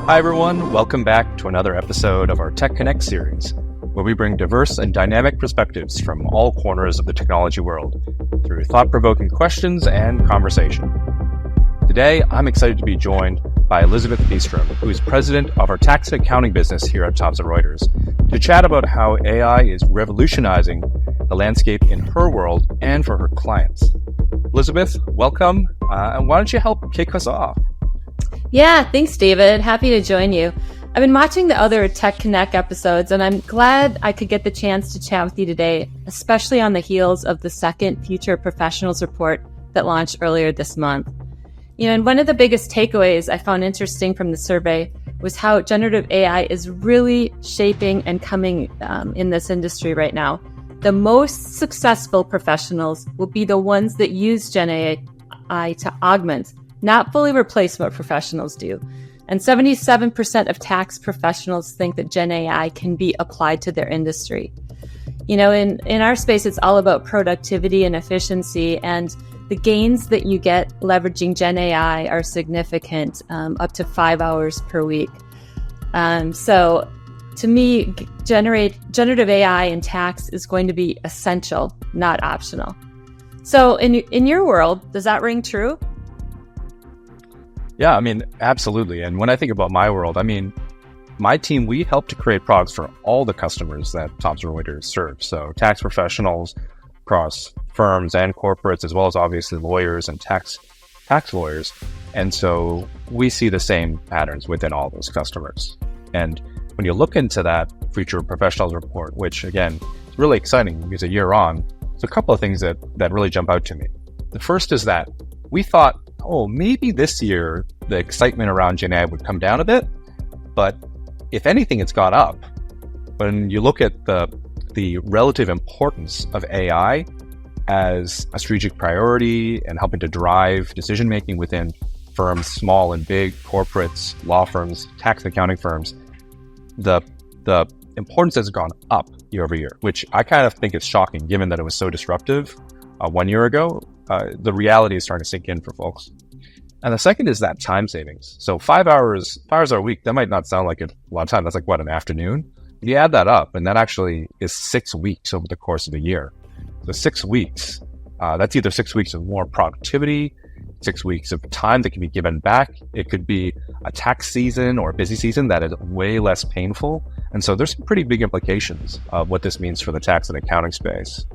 Hi, everyone. Welcome back to another episode of our TechConnect series, where we bring diverse and dynamic perspectives from all corners of the technology world through thought-provoking questions and conversation. Today, I'm excited to be joined by Elizabeth Beestrom, who is president of our tax and accounting business here at Thomson Reuters, to chat about how AI is revolutionizing the landscape in her world and for her clients. Elizabeth, welcome. And why don't you help kick us off? Yeah, thanks, David. Happy to join you. I've been watching the other TechConnect episodes, and I'm glad I could get the chance to chat with you today, especially on the heels of the second Future Professionals report that launched earlier this month. And one of the biggest takeaways I found interesting from the survey was how generative AI is really shaping and coming in this industry right now. The most successful professionals will be the ones that use Gen AI to augment, not fully replace what professionals do. And 77% of tax professionals think that Gen AI can be applied to their industry. In our space, it's all about productivity and efficiency, and the gains that you get leveraging Gen AI are significant, up to 5 hours per week. So to me, generative AI in tax is going to be essential, not optional. So in your world, does that ring true? Yeah, absolutely. And when I think about my world, my team, we help to create products for all the customers that Thomson Reuters serves. So tax professionals across firms and corporates, as well as obviously lawyers and tax lawyers. And so we see the same patterns within all those customers. And when you look into that Future Professionals report, which again, is really exciting because a year on, there's a couple of things that really jump out to me. The first is that we thought, maybe this year the excitement around Gen AI would come down a bit, but if anything, it's gone up. When you look at the relative importance of AI as a strategic priority and helping to drive decision-making within firms, small and big, corporates, law firms, tax and accounting firms, the importance has gone up year over year, which I kind of think is shocking given that it was so disruptive 1 year ago. The reality is starting to sink in for folks. And the second is that time savings. So 5 hours a week, that might not sound like a lot of time. That's like, an afternoon? You add that up, and that actually is 6 weeks over the course of the year. So 6 weeks, that's either 6 weeks of more productivity, 6 weeks of time that can be given back. It could be a tax season or a busy season that is way less painful. And so there's some pretty big implications of what this means for the tax and accounting space.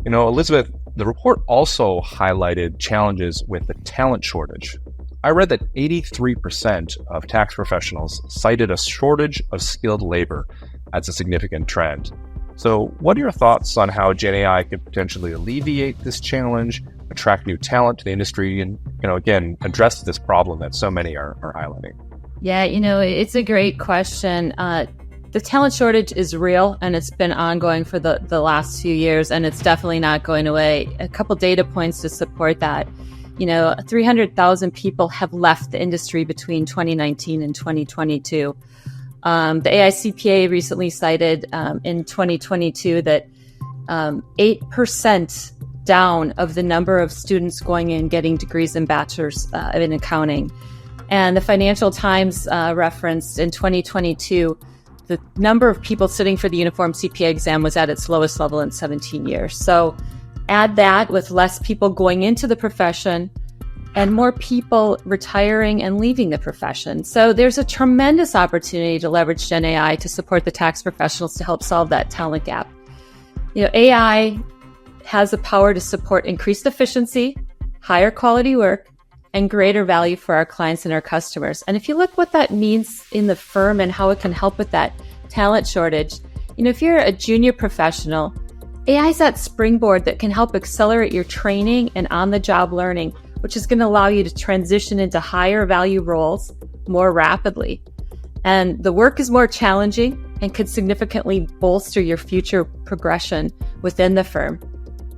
Elizabeth, the report also highlighted challenges with the talent shortage. I read that 83% of tax professionals cited a shortage of skilled labor as a significant trend. So what are your thoughts on how Gen AI could potentially alleviate this challenge, attract new talent to the industry, and, again, address this problem that so many are highlighting? Yeah, it's a great question. The talent shortage is real, and it's been ongoing for the last few years, and it's definitely not going away. A couple data points to support that. 300,000 people have left the industry between 2019 and 2022. The AICPA recently cited in 2022 that 8% down of the number of students going in getting degrees and bachelors in accounting. And the Financial Times referenced in 2022, the number of people sitting for the uniform CPA exam was at its lowest level in 17 years. So add that with less people going into the profession and more people retiring and leaving the profession. So there's a tremendous opportunity to leverage Gen AI to support the tax professionals to help solve that talent gap. AI has the power to support increased efficiency, higher quality work, and greater value for our clients and our customers. And if you look what that means in the firm and how it can help with that talent shortage, if you're a junior professional, AI is that springboard that can help accelerate your training and on-the-job learning, which is going to allow you to transition into higher value roles more rapidly. And the work is more challenging and could significantly bolster your future progression within the firm.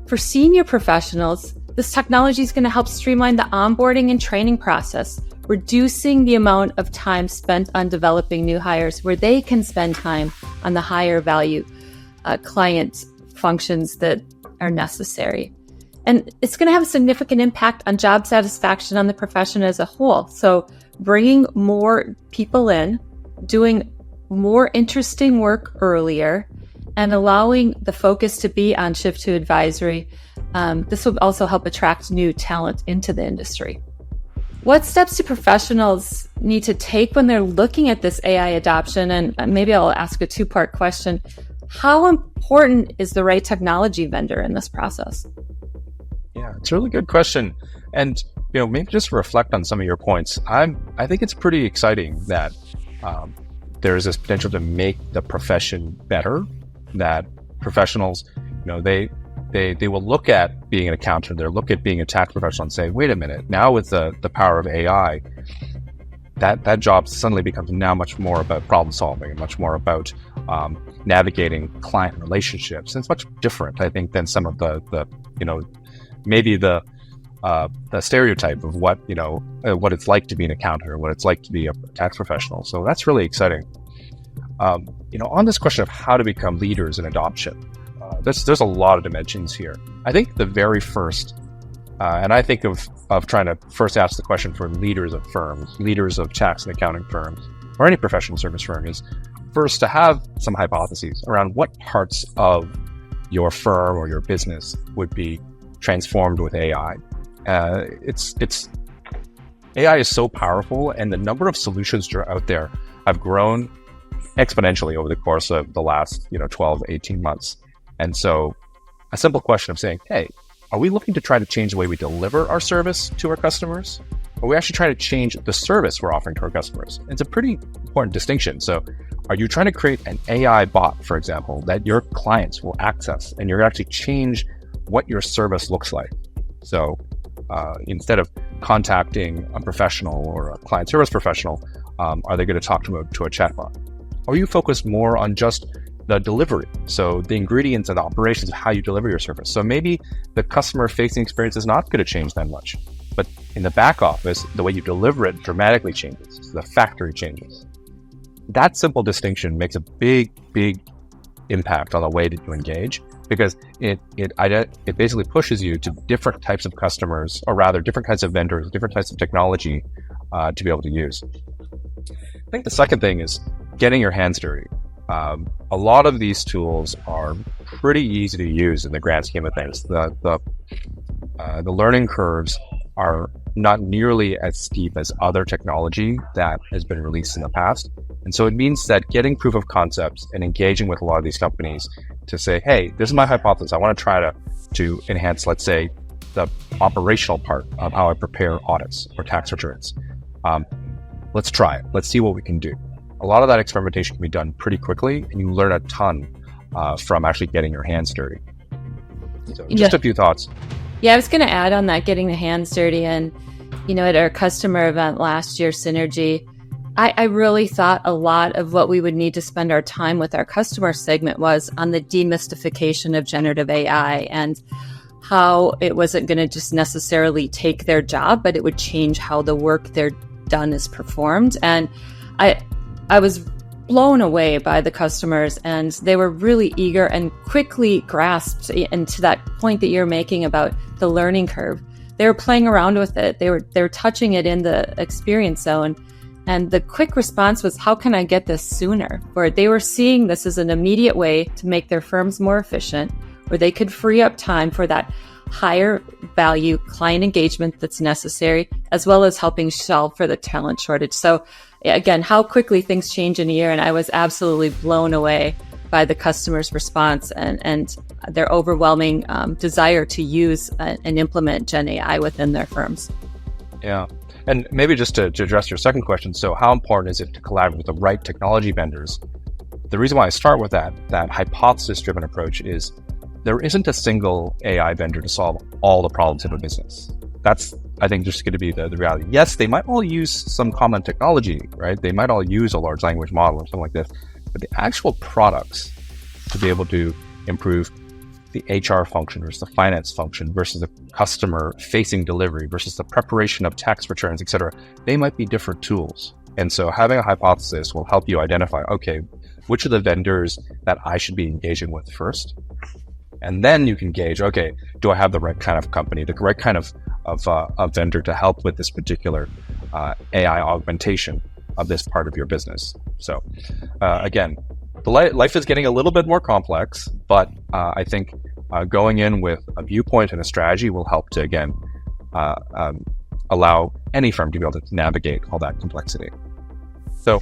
For senior professionals, this technology is going to help streamline the onboarding and training process, reducing the amount of time spent on developing new hires where they can spend time on the higher value client functions that are necessary. And it's going to have a significant impact on job satisfaction on the profession as a whole. So bringing more people in, doing more interesting work earlier, and allowing the focus to be on shift to advisory, this will also help attract new talent into the industry. What steps do professionals need to take when they're looking at this AI adoption? And maybe I'll ask a two-part question. How important is the right technology vendor in this process? Yeah, it's a really good question. And maybe just reflect on some of your points. I think it's pretty exciting that there is this potential to make the profession better, that professionals, they will look at being an accountant, they'll look at being a tax professional and say, wait a minute, now with the power of AI, that job suddenly becomes now much more about problem solving and much more about navigating client relationships. And it's much different, I think, than some of the maybe the stereotype of what it's like to be an accountant or what it's like to be a tax professional. So that's really exciting. On this question of how to become leaders in adoption, there's a lot of dimensions here. I think the very first, and I think of trying to first ask the question for leaders of firms, leaders of tax and accounting firms, or any professional service firm, is first to have some hypotheses around what parts of your firm or your business would be transformed with AI. AI is so powerful, and the number of solutions out there have grown exponentially over the course of the last 12, 18 months. And so a simple question of saying, hey, are we looking to try to change the way we deliver our service to our customers? Or are we actually trying to change the service we're offering to our customers? It's a pretty important distinction. So are you trying to create an AI bot, for example, that your clients will access, and you're going to actually change what your service looks like? So instead of contacting a professional or a client service professional, are they going to talk to a chatbot? Or are you focused more on just the delivery? So the ingredients and the operations of how you deliver your service. So maybe the customer facing experience is not going to change that much, but in the back office, the way you deliver it dramatically changes. The factory changes. That simple distinction makes a big, big impact on the way that you engage, because it basically pushes you to different types of customers, or rather different kinds of vendors, different types of technology to be able to use. I think the second thing is getting your hands dirty. A lot of these tools are pretty easy to use in the grand scheme of things. The learning curves are not nearly as steep as other technology that has been released in the past. And so it means that getting proof of concepts and engaging with a lot of these companies to say, hey, this is my hypothesis. I want to try to enhance, let's say, the operational part of how I prepare audits or tax returns. Let's try it. Let's see what we can do. A lot of that experimentation can be done pretty quickly, and you learn a ton from actually getting your hands dirty. So just a few thoughts. Yeah, I was going to add on that, getting the hands dirty. And, at our customer event last year, Synergy, I really thought a lot of what we would need to spend our time with our customer segment was on the demystification of generative AI and how it wasn't going to just necessarily take their job, but it would change how the work they're done is performed. And I was blown away by the customers, and they were really eager and quickly grasped into that point that you're making about the learning curve. They were playing around with it. They were touching it in the experience zone. And the quick response was, how can I get this sooner? Where they were seeing this as an immediate way to make their firms more efficient, where they could free up time for that higher value client engagement that's necessary, as well as helping solve for the talent shortage. So again, how quickly things change in a year. And I was absolutely blown away by the customer's response and their overwhelming desire to use and implement Gen AI within their firms. Yeah. And maybe just to address your second question, so how important is it to collaborate with the right technology vendors? The reason why I start with that hypothesis-driven approach is there isn't a single AI vendor to solve all the problems of a business. That's, I think, just going to be the reality. Yes, they might all use some common technology, right? They might all use a large language model or something like this, but the actual products to be able to improve the HR function versus the finance function versus the customer-facing delivery versus the preparation of tax returns, et cetera, they might be different tools. And so having a hypothesis will help you identify, okay, which are the vendors that I should be engaging with first? And then you can gauge, okay, do I have the right kind of company, the right kind of vendor to help with this particular AI augmentation of this part of your business. So again, life is getting a little bit more complex, but I think going in with a viewpoint and a strategy will help to, again, allow any firm to be able to navigate all that complexity. So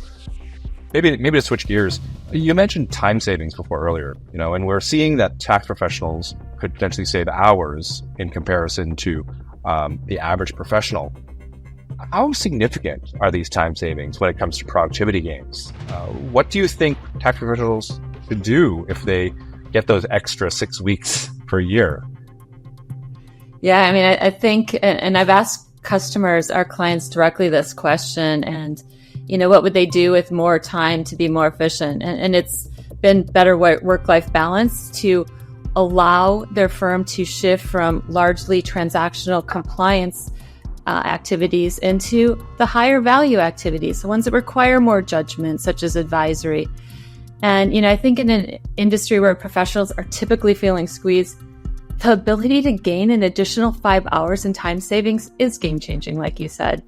maybe to switch gears, you mentioned time savings before earlier, and we're seeing that tax professionals could potentially save hours in comparison to the average professional. How significant are these time savings when it comes to productivity gains? What do you think tax professionals should do if they get those extra 6 weeks per year? Yeah, I mean, I think, and I've asked customers, our clients directly this question, and what would they do with more time to be more efficient? And it's been better work-life balance to allow their firm to shift from largely transactional compliance activities into the higher value activities, the ones that require more judgment, such as advisory. And, I think in an industry where professionals are typically feeling squeezed, the ability to gain an additional 5 hours in time savings is game-changing, like you said.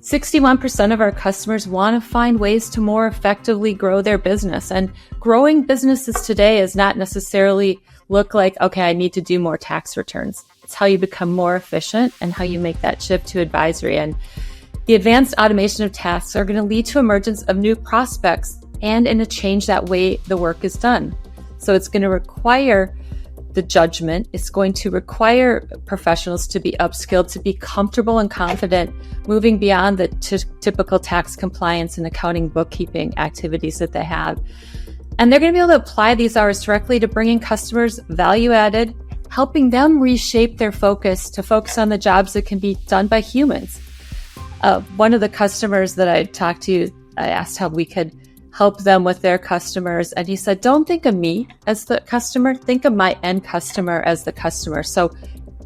61% of our customers want to find ways to more effectively grow their business. And growing businesses today is not necessarily look like, okay, I need to do more tax returns. It's how you become more efficient and how you make that shift to advisory. And the advanced automation of tasks are going to lead to emergence of new prospects and in a change that way the work is done. So it's going to require the judgment. It's going to require professionals to be upskilled, to be comfortable and confident, moving beyond the typical tax compliance and accounting bookkeeping activities that they have. And they're going to be able to apply these hours directly to bringing customers value added, helping them reshape their focus to focus on the jobs that can be done by humans. One of the customers that I talked to, I asked how we could help them with their customers. And he said, don't think of me as the customer, think of my end customer as the customer. So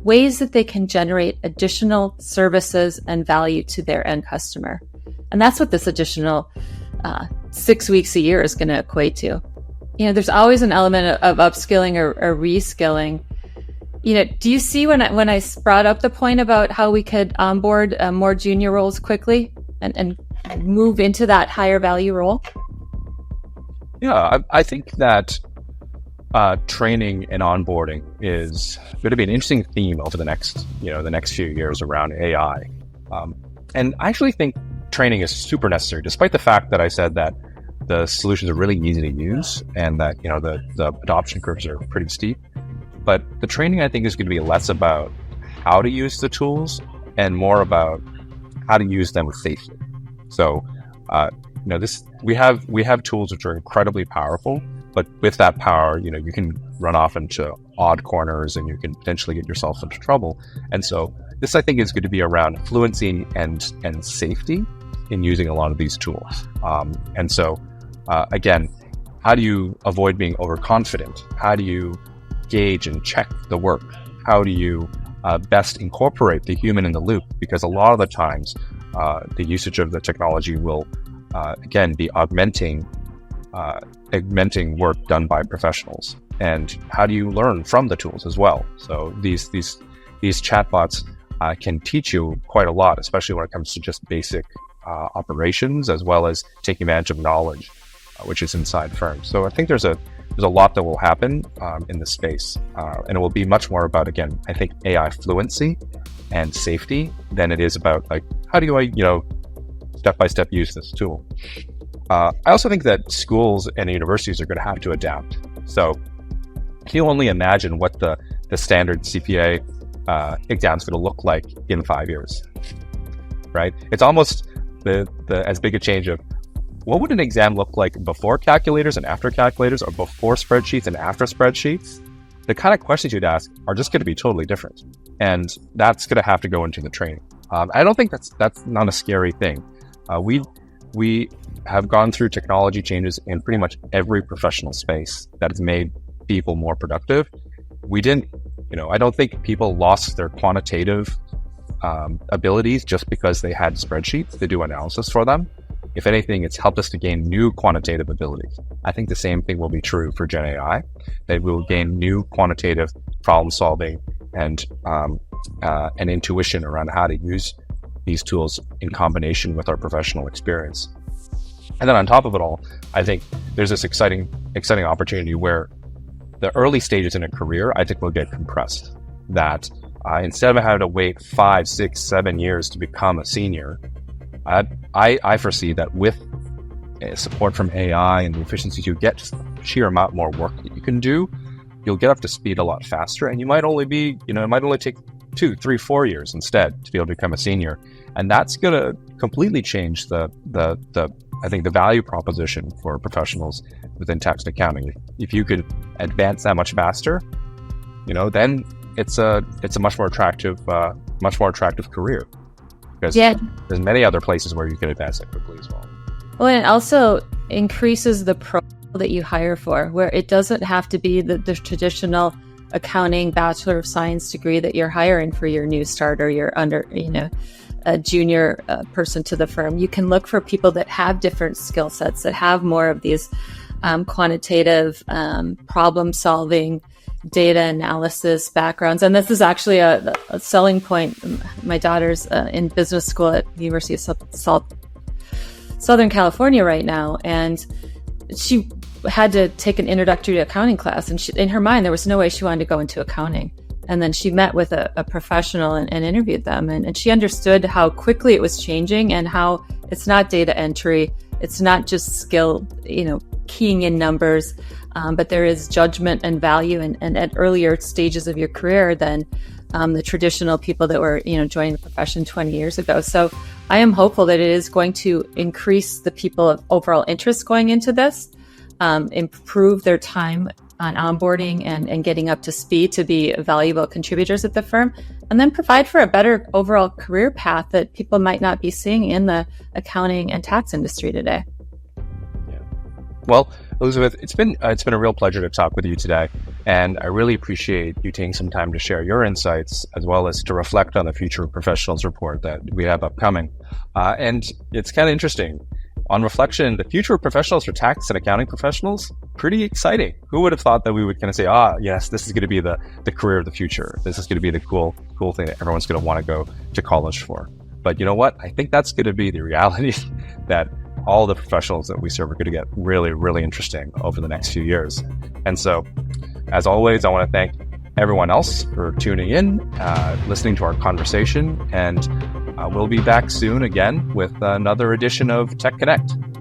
ways that they can generate additional services and value to their end customer. And that's what this additional 6 weeks a year is going to equate to. There's always an element of upskilling or reskilling. Do you see when I brought up the point about how we could onboard more junior roles quickly and move into that higher value role? Yeah, I think that training and onboarding is going to be an interesting theme over the next few years around AI. And I actually think training is super necessary, despite the fact that I said that the solutions are really easy to use and that, the adoption curves are pretty steep. But the training, I think, is going to be less about how to use the tools and more about how to use them safely. So, we have tools which are incredibly powerful, but with that power, you can run off into odd corners and you can potentially get yourself into trouble. And so this, I think, is going to be around fluency and safety in using a lot of these tools. And so, again, how do you avoid being overconfident? How do you gauge and check the work? How do you best incorporate the human in the loop? Because a lot of the times, the usage of the technology will again be augmenting work done by professionals. And how do you learn from the tools as well? So these chatbots can teach you quite a lot, especially when it comes to just basic operations, as well as taking advantage of knowledge which is inside firms. So I think there's a lot that will happen in this space, and it will be much more about, again, I think AI fluency and safety than it is about like, how do I step-by-step use this tool. I also think that schools and universities are going to have to adapt. So can you only imagine what the standard CPA exam is going to look like in 5 years, right? It's almost the as big a change of what would an exam look like before calculators and after calculators, or before spreadsheets and after spreadsheets? The kind of questions you'd ask are just going to be totally different. And that's going to have to go into the training. I don't think that's not a scary thing. We have gone through technology changes in pretty much every professional space that has made people more productive. We didn't, I don't think people lost their quantitative abilities just because they had spreadsheets to do analysis for them. if anything, it's helped us to gain new quantitative abilities. I think the same thing will be true for Gen AI, that we will gain new quantitative problem solving and intuition around how to use these tools in combination with our professional experience. And then on top of it all, I think there's this exciting opportunity where the early stages in a career, I think, will get compressed. That instead of having to wait 5, 6, 7 years to become a senior, I foresee that with support from AI and the efficiencies you get, just sheer amount more work that you can do, you'll get up to speed a lot faster, and you might only be, it might only take 2, 3, 4 years instead to be able to become a senior. And that's going to completely change the I think the value proposition for professionals within tax and accounting. If you could advance that much faster, then it's a much more attractive career, because there's many other places where you can advance that quickly as well. Well, and it also increases the profile that you hire for, where it doesn't have to be the traditional accounting Bachelor of Science degree that you're hiring for your new starter, your a junior person to the firm. You can look for people that have different skill sets, that have more of these quantitative problem solving, data analysis backgrounds. And this is actually a selling point. My daughter's in business school at the University of Southern California right now, and she had to take an introductory accounting class, and in her mind there was no way she wanted to go into accounting. And then she met with a professional and interviewed them, and she understood how quickly it was changing, and how it's not data entry, it's not just skill, keying in numbers, but there is judgment and value and at earlier stages of your career than the traditional people that were joining the profession 20 years ago. So I am hopeful that it is going to increase the people of overall interest going into this, improve their time on onboarding and getting up to speed to be valuable contributors at the firm, and then provide for a better overall career path that people might not be seeing in the accounting and tax industry today. Yeah. Well, Elizabeth, it's been a real pleasure to talk with you today, and I really appreciate you taking some time to share your insights, as well as to reflect on the Future of Professionals report that we have upcoming. And it's kind of interesting. On reflection, the future of professionals for tax and accounting professionals, pretty exciting. Who would have thought that we would kind of say, yes, this is going to be the career of the future. This is going to be the cool thing that everyone's going to want to go to college for. But you know what? I think that's going to be the reality that all the professionals that we serve are going to get really, really interesting over the next few years. And so, as always, I want to thank everyone else for tuning in, listening to our conversation, and we'll be back soon again with another edition of TechConnect.